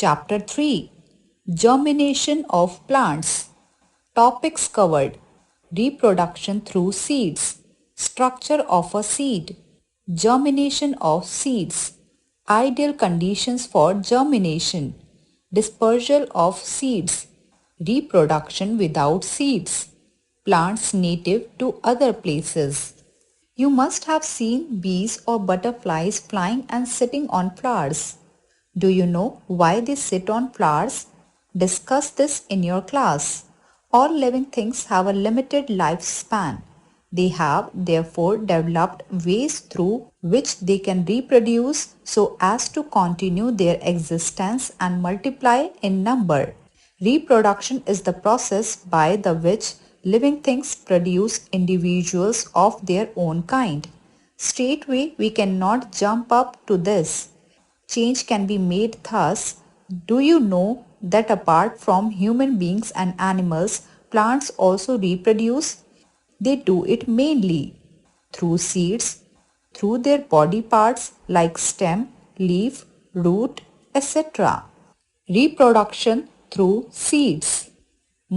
Chapter 3: Germination of Plants. Topics covered: reproduction through seeds, structure of a seed, germination of seeds, ideal conditions for germination, dispersal of seeds, reproduction without seeds, plants native to other places. You must have seen bees or butterflies flying and sitting on flowers. Do you know why they sit on flowers? Discuss this in your class. All living things have a limited lifespan. They have therefore developed ways through which they can reproduce so as to continue their existence and multiply in number. Reproduction is the process by the which living things produce individuals of their own kind. Straightway we cannot jump up to this. Change can be made thus. Do you know that apart from human beings and animals, plants also reproduce? They do it mainly through seeds, through their body parts like stem, leaf, root, etc. Reproduction through seeds.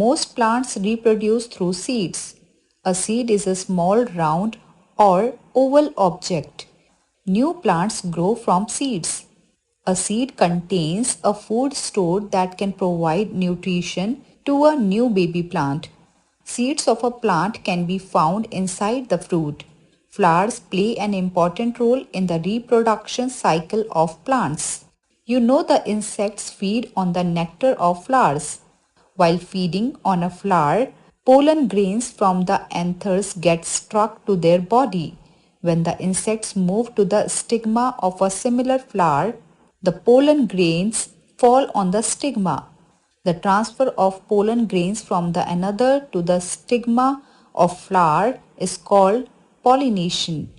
Most plants reproduce through seeds. A seed is a small round or oval object. New plants grow from seeds. A seed contains a food store that can provide nutrition to a new baby plant. Seeds of a plant can be found inside the fruit. Flowers play an important role in the reproduction cycle of plants. You know the insects feed on the nectar of flowers. While feeding on a flower, pollen grains from the anthers get struck to their body. When the insects move to the stigma of a similar flower, the pollen grains fall on the stigma. The transfer of pollen grains from the another to the stigma of flower is called pollination.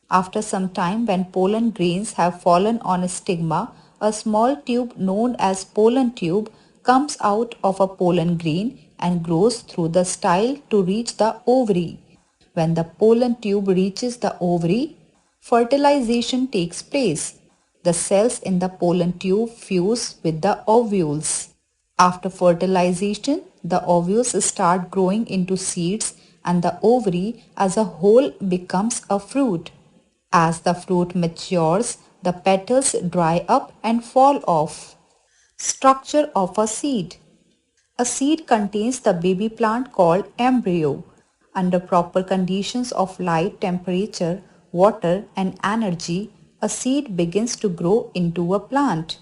After some time, when pollen grains have fallen on a stigma, a small tube known as pollen tube comes out of a pollen grain and grows through the style to reach the ovary. When the pollen tube reaches the ovary, fertilization takes place. The cells in the pollen tube fuse with the ovules. After fertilization, the ovules start growing into seeds and the ovary as a whole becomes a fruit. As the fruit matures, the petals dry up and fall off. Structure of a seed. A seed contains the baby plant called embryo. Under proper conditions of light, temperature, water and energy, a seed begins to grow into a plant.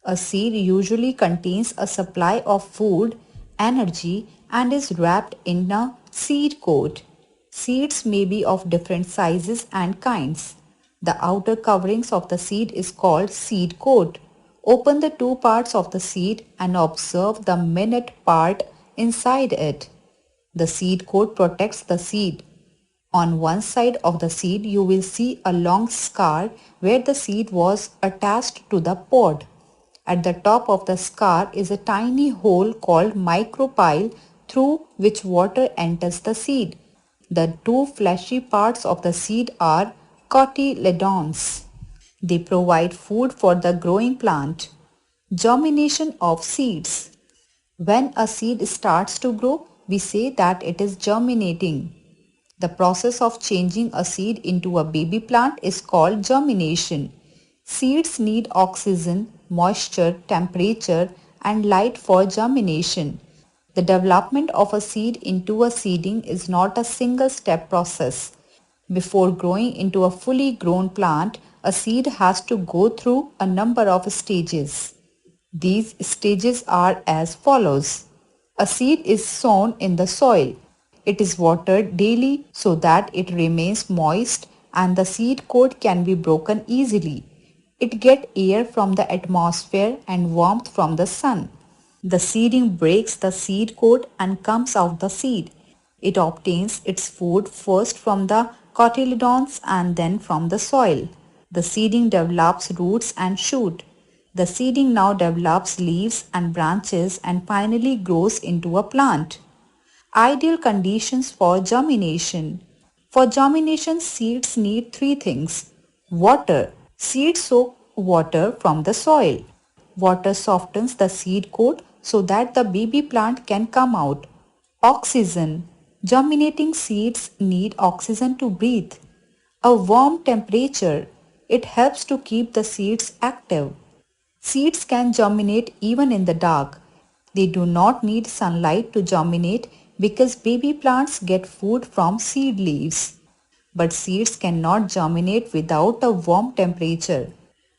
A seed usually contains a supply of food, energy and is wrapped in a seed coat. Seeds may be of different sizes and kinds. The outer coverings of the seed is called seed coat. Open the two parts of the seed and observe the minute part inside it. The seed coat protects the seed. On one side of the seed you will see a long scar where the seed was attached to the pod. At the top of the scar is a tiny hole called micropyle through which water enters the seed. The two fleshy parts of the seed are cotyledons. They provide food for the growing plant. Germination of seeds. When a seed starts to grow, we say that it is germinating. The process of changing a seed into a baby plant is called germination. Seeds need oxygen, moisture, temperature and light for germination. The development of a seed into a seedling is not a single step process. Before growing into a fully grown plant, a seed has to go through a number of stages. These stages are as follows. A seed is sown in the soil. It is watered daily so that it remains moist and the seed coat can be broken easily. It gets air from the atmosphere and warmth from the sun. The seedling breaks the seed coat and comes out the seed. It obtains its food first from the cotyledons and then from the soil. The seedling develops roots and shoot. The seedling now develops leaves and branches and finally grows into a plant. Ideal conditions for germination. For germination, seeds need three things. Water. Seeds soak water from the soil. Water softens the seed coat so that the baby plant can come out. Oxygen. Germinating seeds need oxygen to breathe. A warm temperature. It helps to keep the seeds active. Seeds can germinate even in the dark. They do not need sunlight to germinate because baby plants get food from seed leaves. But seeds cannot germinate without a warm temperature.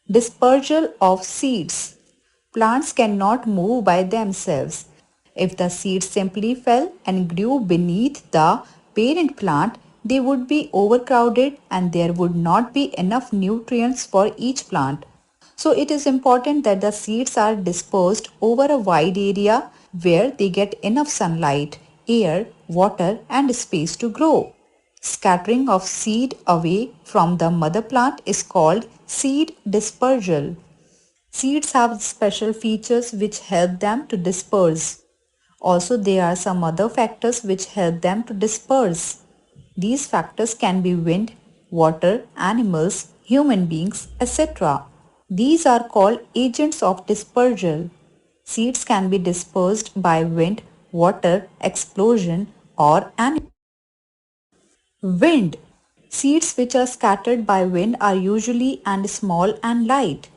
Dispersal of seeds. Plants cannot move by themselves. If the seeds simply fell and grew beneath the parent plant, they would be overcrowded and there would not be enough nutrients for each plant. So it is important that the seeds are dispersed over a wide area where they get enough sunlight, air, water and space to grow. Scattering of seed away from the mother plant is called seed dispersal. Seeds have special features which help them to disperse. Also, there are some other factors which help them to disperse. These factors can be wind, water, animals, human beings, etc. These are called agents of dispersal. Seeds can be dispersed by wind, water, explosion, or animals. Wind. Seeds which are scattered by wind are usually and small and light.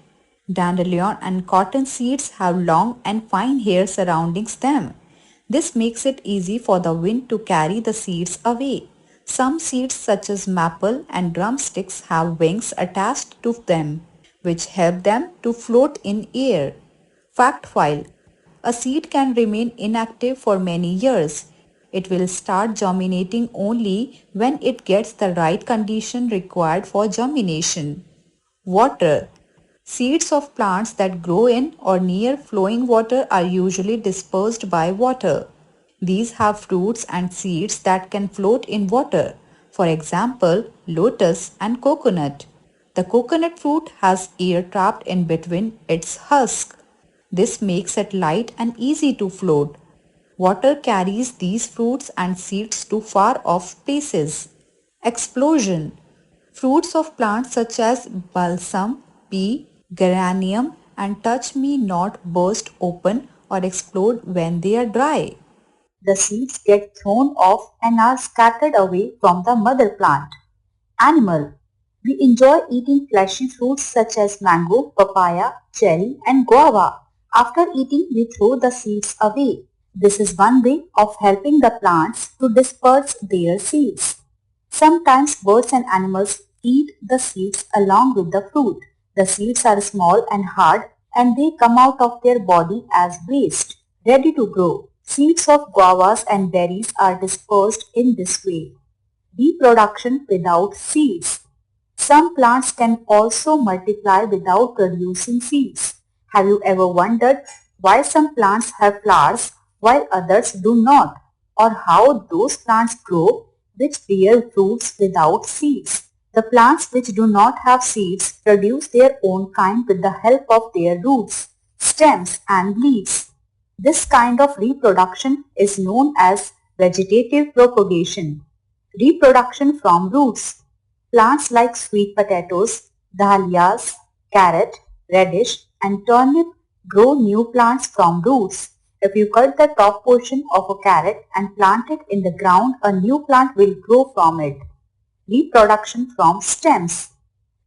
Dandelion and cotton seeds have long and fine hair surrounding them. This makes it easy for the wind to carry the seeds away. Some seeds such as maple and drumsticks have wings attached to them, which help them to float in air. Fact file. A seed can remain inactive for many years. It will start germinating only when it gets the right condition required for germination. Water. Seeds of plants that grow in or near flowing water are usually dispersed by water. These have fruits and seeds that can float in water. For example, lotus and coconut. The coconut fruit has air trapped in between its husk. This makes it light and easy to float. Water carries these fruits and seeds to far off places. Explosion. Fruits of plants such as balsam, pea, geranium and touch me not burst open or explode when they are dry. The seeds get thrown off and are scattered away from the mother plant. Animal. We enjoy eating fleshy fruits such as mango, papaya, cherry and guava. After eating, we throw the seeds away. This is one way of helping the plants to disperse their seeds. Sometimes birds and animals eat the seeds along with the fruit. The seeds are small and hard and they come out of their body as waste, ready to grow. Seeds of guavas and berries are dispersed in this way. Reproduction without seeds. Some plants can also multiply without producing seeds. Have you ever wondered why some plants have flowers while others do not? Or how those plants grow which bear fruits without seeds? The plants which do not have seeds produce their own kind with the help of their roots, stems and leaves. This kind of reproduction is known as vegetative propagation. Reproduction from roots. Plants like sweet potatoes, dahlias, carrot, radish and turnip grow new plants from roots. If you cut the top portion of a carrot and plant it in the ground, a new plant will grow from it. Reproduction from stems.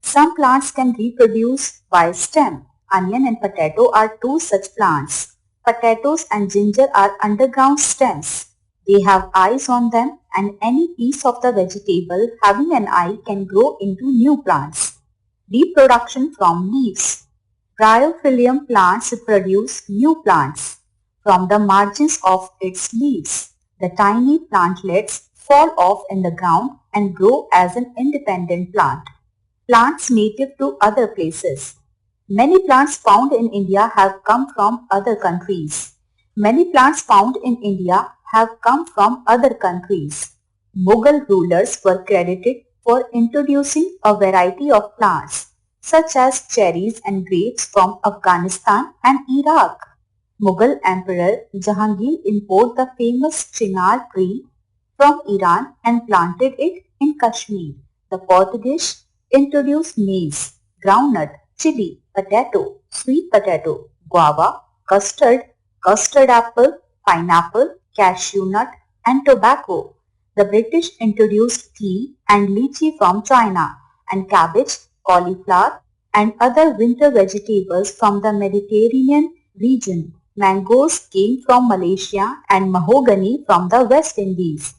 Some plants can reproduce by stem. Onion and potato are two such plants. Potatoes and ginger are underground stems. They have eyes on them and any piece of the vegetable having an eye can grow into new plants. Reproduction from leaves. Bryophyllum plants produce new plants from the margins of its leaves. The tiny plantlets fall off in the ground and grow as an independent plant. Plants native to other places. Many plants found in India have come from other countries. Many plants found in India have come from other countries. Mughal rulers were credited for introducing a variety of plants such as cherries and grapes from Afghanistan and Iraq. Mughal Emperor Jahangir imported the famous chinar tree from Iran and planted it in Kashmir. The Portuguese introduced maize, groundnut, chili, potato, sweet potato, guava, custard, custard apple, pineapple, cashew nut, and tobacco. The British introduced tea and lychee from China, and cabbage, cauliflower, and other winter vegetables from the Mediterranean region. Mangoes came from Malaysia and mahogany from the West Indies.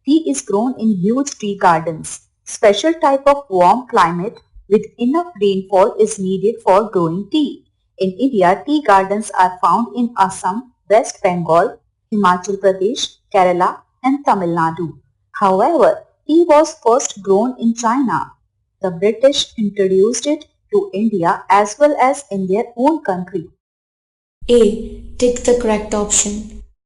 Tea is grown in huge tea gardens. Special type of warm climate with enough rainfall is needed for growing tea. In India, tea gardens are found in Assam, West Bengal, Himachal Pradesh, Kerala, and Tamil Nadu. However, tea was first grown in China. The British introduced it to India as well as in their own country. A. Tick the correct option.